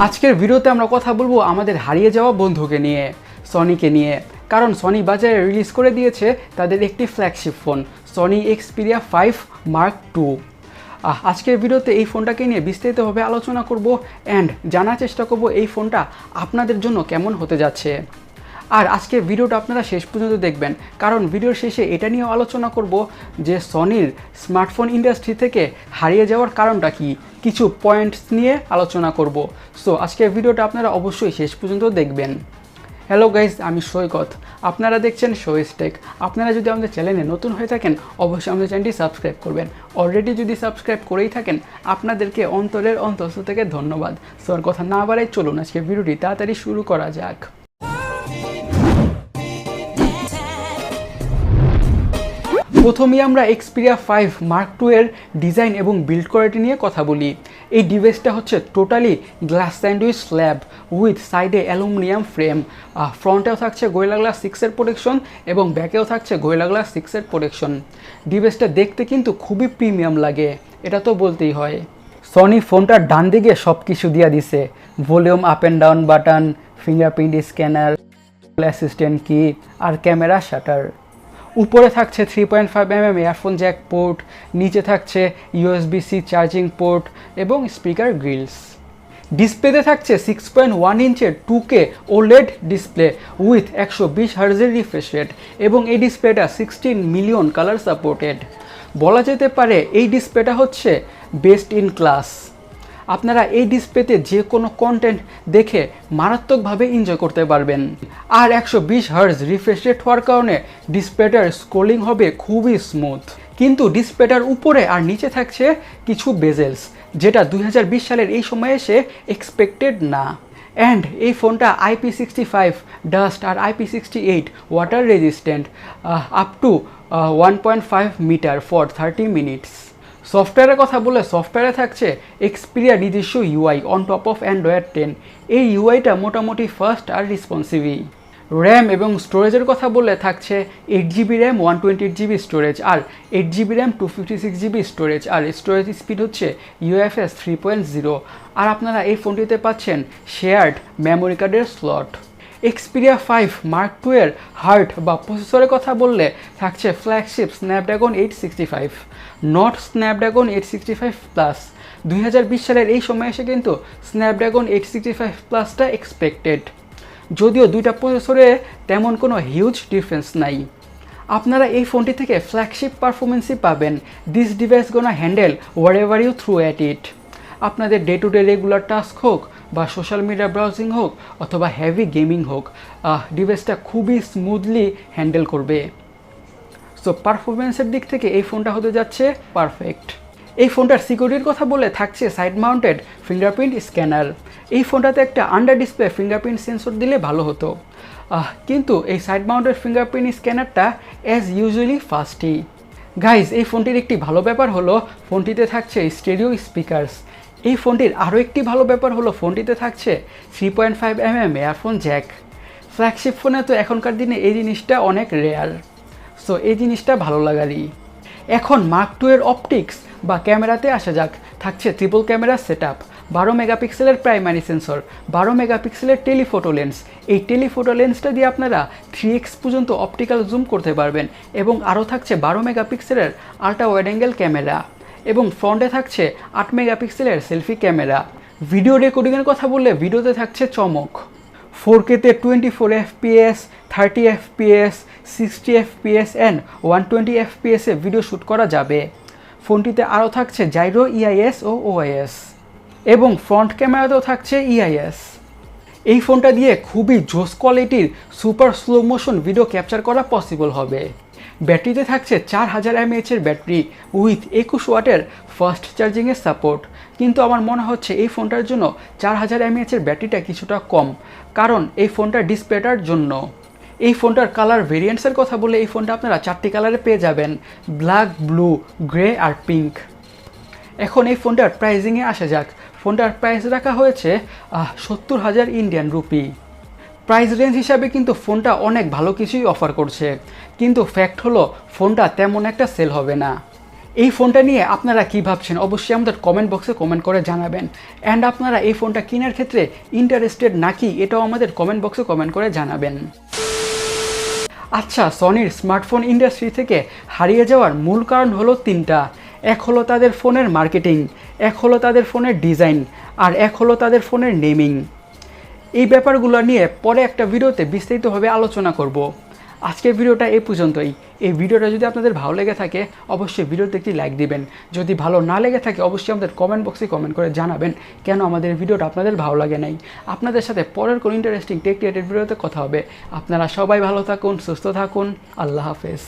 আজকের ভিডিওতে আমরা কথা বলবো আমাদের হারিয়ে যাওয়া বন্ধুকে নিয়ে, সনিকে নিয়ে। কারণ সনি বাজারে রিলিজ করে দিয়েছে তাদের একটি flagship phone, Sony Xperia 5 Mark II। আজকের ভিডিওতে এই ফোনটাকে নিয়ে বিস্তারিতভাবে আলোচনা করব অ্যান্ড জানার চেষ্টা করব এই ফোনটা আপনাদের জন্য কেমন হতে যাচ্ছে। আর আজকের ভিডিওটা আপনারা শেষ পর্যন্ত দেখবেন, কারণ ভিডিওর শেষে এটা নিয়েও আলোচনা করব যে সনির স্মার্টফোন ইন্ডাস্ট্রি থেকে হারিয়ে যাওয়ার কারণটা কি, কিছু পয়েন্টস নিয়ে আলোচনা করব। সো আজকের ভিডিওটা আপনারা অবশ্যই শেষ পর্যন্ত দেখবেন। হ্যালো গাইজ, আমি সৈকত, আপনারা দেখছেন সোয়েজ টেক। আপনারা যদি আমাদের চ্যানেলে নতুন হয়ে থাকেন অবশ্যই আমাদের চ্যানেলটি সাবস্ক্রাইব করবেন। অলরেডি যদি সাবস্ক্রাইব করেই থাকেন আপনাদেরকে অন্তরের অন্তঃস্থ থেকে ধন্যবাদ। সো আর কথা না বাড়াই, চলুন আজকে ভিডিওটি তাড়াতাড়ি শুরু করা যাক। প্রথমেই আমরা এক্সপিরিয়া 5 Mark II এর ডিজাইন এবং বিল্ড কোয়ালিটি নিয়ে কথা বলি। এই ডিভাইসটা হচ্ছে totally glass sandwich slab with সাইডে অ্যালুমিনিয়াম ফ্রেম। ফ্রন্টেও থাকছে গোরিলা গ্লাস 6 এর প্রোটেকশন এবং ব্যাকেও থাকছে গোরিলা গ্লাস 6 এর প্রোটেকশন। ডিভাইসটা দেখতে কিন্তু খুবই প্রিমিয়াম লাগে, এটা তো বলতেই হয়। সনি ফোনটার ডান দিকে সব কিছু দিয়ে দিছে, volume up and down button, fingerprint scanner, assistant কি আর ক্যামেরা শাটার। উপরে থাকছে 3.5mm ইয়ারফোন জ্যাক পোর্ট, নিচে থাকছে USB-C চার্জিং পোর্ট এবং স্পিকার গ্রিলস। ডিসপ্লেতে থাকছে 6.1 ইঞ্চের 2K OLED ডিসপ্লে উইথ 120 হার্জের রিফ্রেশ রেট এবং এই ডিসপ্লেটা 16 মিলিয়ন কালার সাপোর্টেড। বলা যেতে পারে এই ডিসপ্লেটা হচ্ছে বেস্ট ইন ক্লাস। আপনারা এই ডিসপ্লেতে যে কোনো কন্টেন্ট দেখে মারাত্মকভাবে এনজয় করতে পারবেন। আর 120 হার্জ রিফ্রেশ রেট হওয়ার কারণে ডিসপ্লেটার স্ক্রোলিং হবে খুবই স্মুথ। কিন্তু ডিসপ্লেটার উপরে আর নিচে থাকছে কিছু বেজেলস, যেটা 2020 সালের এই সময়ে এসে এক্সপেক্টেড না। অ্যান্ড এই ফোনটা IP65 ডাস্ট আর IP68 water resistant up to 1.5 metre for 30 minutes. সফটওয়্যারের কথা বলে সফটওয়্যারে থাকছে এক্সপিরিয়া নিজস্ব UI on top of Android 10। এই ইউআইটা মোটামুটি ফাস্ট আর রেসপন্সিভই। র্যাম এবং স্টোরেজের কথা বললে থাকছে 8GB র্যাম 128GB স্টোরেজ আর 8GB র্যাম 256GB স্টোরেজ। আর স্টোরেজ স্পিড হচ্ছে UFS 3.0। আর আপনারা এই ফোনটিতে পাচ্ছেন শেয়ার্ড মেমোরি কার্ডের স্লট। এক্সপিরিয়া 5 Mark II এর হার্ট বা প্রসেসরের কথা বললে থাকছে flagship Snapdragon 865, not Snapdragon 865 plus. 2020 সালের এই সময় এসে কিন্তু স্ন্যাপড্রাগন 865 প্লাসটা এক্সপেক্টেড, যদিও দুইটা প্রসেসরে তেমন কোনো হিউজ ডিফারেন্স নাই। আপনারা এই ফোনটি থেকে ফ্ল্যাগশিপ পারফরমেন্সই পাবেন। This device gonna handle whatever you throw at it. আপনাদের day to day regular task হোক বা সোশ্যাল মিডিয়া ব্রাউজিং হোক অথবা হেভি গেমিং হোক, ডিভাইসটা খুবই স্মুথলি হ্যান্ডেল করবে। সো পারফরমেন্সের দিক থেকে এই ফোনটা হতে যাচ্ছে পারফেক্ট। এই ফোনটার সিকিউরিটির কথা বলে থাকছে সাইড মাউন্টেড ফিঙ্গারপ্রিন্ট স্ক্যানার। এই ফোনটাতে একটা আন্ডার ডিসপ্লে ফিঙ্গারপ্রিন্ট সেন্সর দিলে ভালো হতো, কিন্তু এই সাইড মাউন্টেড ফিঙ্গারপ্রিন্ট স্ক্যানারটা অ্যাজ ইউজুয়ালি ফাস্টই। গাইজ, এই ফোনটির একটি ভালো ব্যাপার হলো ফোনটিতে থাকছে স্টেরিও স্পিকার্স। এই ফোনটির আরও একটি ভালো ব্যাপার হলো ফোনটিতে থাকছে 3.5mm ইয়ারফোন জ্যাক। ফ্ল্যাগশিপ ফোনে তো এখনকার দিনে এই জিনিসটা অনেক রেয়ার, সো এই জিনিসটা ভালো লাগারই। এখন Mark II এর অপটিক্স বা ক্যামেরাতে আসা যাক। থাকছে ট্রিপল ক্যামেরা সেট আপ, 12 মেগাপিক্সেলের প্রাইমারি সেন্সর, 12 মেগাপিক্সেলের টেলিফোটো লেন্স। এই টেলিফোটো লেন্সটা দিয়ে আপনারা 3x পর্যন্ত অপটিক্যাল জুম করতে পারবেন এবং আরও থাকছে 12 মেগাপিক্সেলের আল্ট্রা ওয়াইড অ্যাঙ্গেল ক্যামেরা এবং ফ্রন্টে থাকছে 8 মেগাপিক্সেলের সেলফি ক্যামেরা। ভিডিও রেকর্ডিংয়ের কথা বললে ভিডিওতে থাকছে চমক। 4Kতে 24 FPS, 30 FPS, 60 FPS and 120 FPS A video shoot করা যাবে। ফোনটিতে আরও থাকছে জাইরো EIS ও OIS এবং ফ্রন্ট ক্যামেরাতেও থাকছে EIS। এই ফোনটা দিয়ে খুবই জোস কোয়ালিটির super slow motion video capture করা পসিবল হবে। ব্যাটারিতে থাকছে 4000 mAh এর ব্যাটারি উইথ 21 ওয়াটের ফাস্ট চার্জিংয়ের সাপোর্ট। কিন্তু আমার মনে হচ্ছে এই ফোনটার জন্য 4000 mAh এর ব্যাটারিটা কিছুটা কম, কারণ এই ফোনটার ডিসপ্লেটার জন্য। এই ফোনটার কালার ভেরিয়েন্টসের কথা বলে এই ফোনটা আপনারা 4টি কালারে পেয়ে যাবেন, ব্ল্যাক, ব্লু, গ্রে আর পিঙ্ক। এখন এই ফোনটার প্রাইজিংয়ে আসা যাক। ফোনটার প্রাইস রাখা হয়েছে 70,000 ইন্ডিয়ান রুপি। প্রাইস রেঞ্জ হিসাবে কিন্তু ফোনটা অনেক ভালো কিছুই অফার করছে, কিন্তু ফ্যাক্ট হলো ফোনটা তেমন একটা সেল হবে না। এই ফোনটা নিয়ে আপনারা কী ভাবছেন অবশ্যই আমাদের কমেন্ট বক্সে কমেন্ট করে জানাবেন। অ্যান্ড আপনারা এই ফোনটা কেনার ক্ষেত্রে ইন্টারেস্টেড নাকি এটাও আমাদের কমেন্ট বক্সে কমেন্ট করে জানাবেন। আচ্ছা, সনির স্মার্টফোন ইন্ডাস্ট্রি থেকে হারিয়ে যাওয়ার মূল কারণ হলো তিনটা। এক হলো তাদের ফোনের মার্কেটিং, এক হলো তাদের ফোনের ডিজাইন, আর এক হলো তাদের ফোনের নেমিং। এই ব্যাপারগুলো নিয়ে পরে একটা ভিডিওতে বিস্তারিতভাবে আলোচনা করব। আজকের ভিডিওটা এই পর্যন্তই। এই ভিডিওটা যদি আপনাদের ভালো লেগে থাকে অবশ্যই ভিডিওতে একটি লাইক দিবেন। যদি ভালো না লেগে থাকে অবশ্যই আমাদের কমেন্ট বক্সে কমেন্ট করে জানাবেন কেন আমাদের ভিডিওটা আপনাদের ভালো লাগে নাই। আপনাদের সাথে পরের কোনো ইন্টারেস্টিং টেক রিলেটেড ভিডিওতে কথা হবে। আপনারা সবাই ভালো থাকুন, সুস্থ থাকুন। আল্লাহ হাফেজ।